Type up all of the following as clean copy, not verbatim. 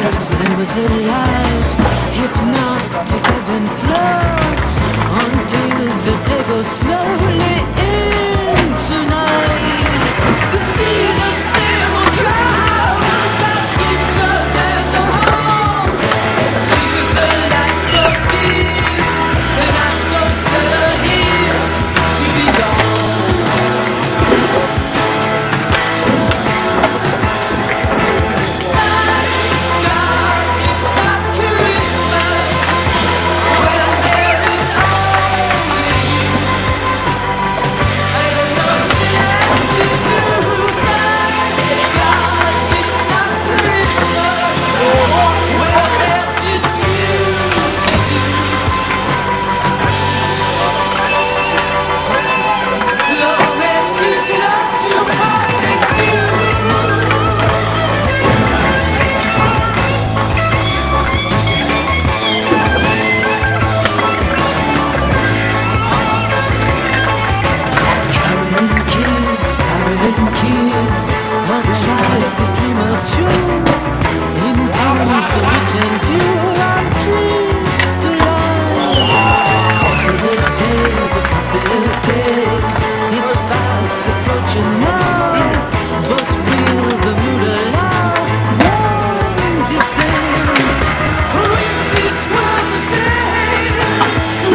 Blend with the light, hypnotic ebb and flow until the day goes slowly in tonight. See the silver crowd, the bistros and the homes, till the lights go dim, and I'm so sad here to be gone. God, it's not Christmas when there is only you. And nothing else to do. God, it's not Christmas when there's just you to do. The rest is lost to public view. Caroling kids, a trifle premature. In times so rich and pure, I'm pleased to learn. Coffee the day, the popular day, it's fast approaching now. But will the mood allow one descent? If this were the same,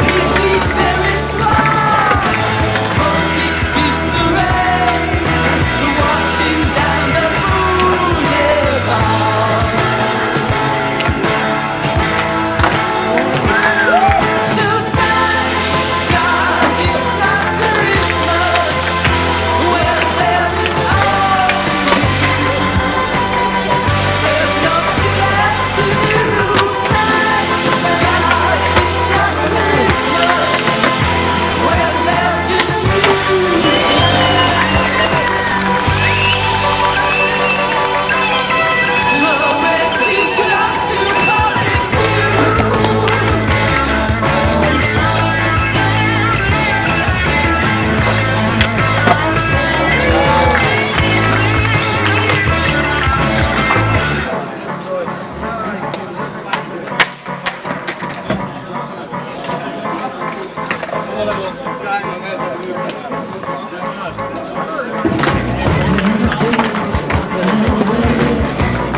we'd be very smart. But it's just the rain washing down the boulevard. So thank God it's not Christmas when there is only you and nothing else to do. Thank God it's not Christmas when there's just you to do. The rest is close to public view.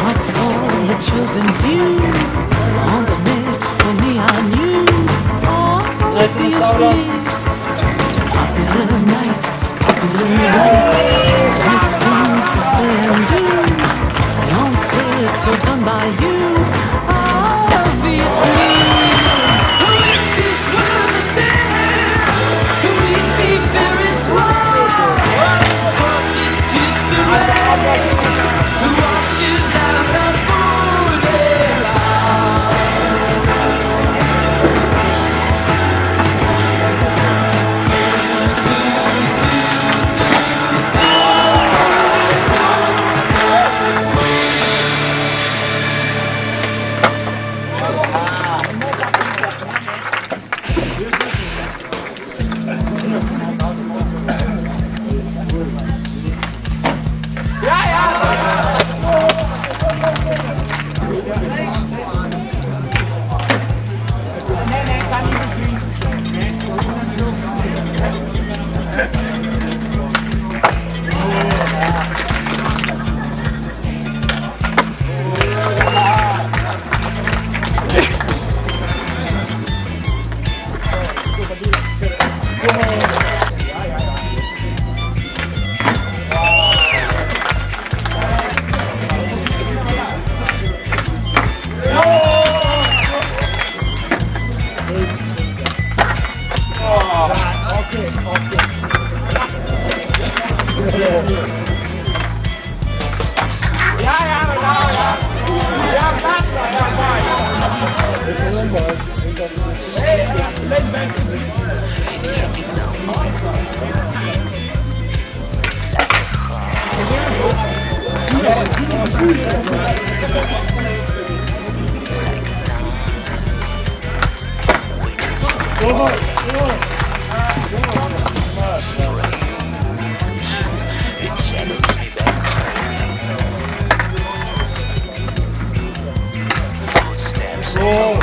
Not for the chosen few, aren't meant for me, I knew. Obviously, popular nights, popular rights, great things to say and do. They aren't said or done by you. Obviously, if this were the same, we'd be very smart. But it's just the rain washing down the Oh!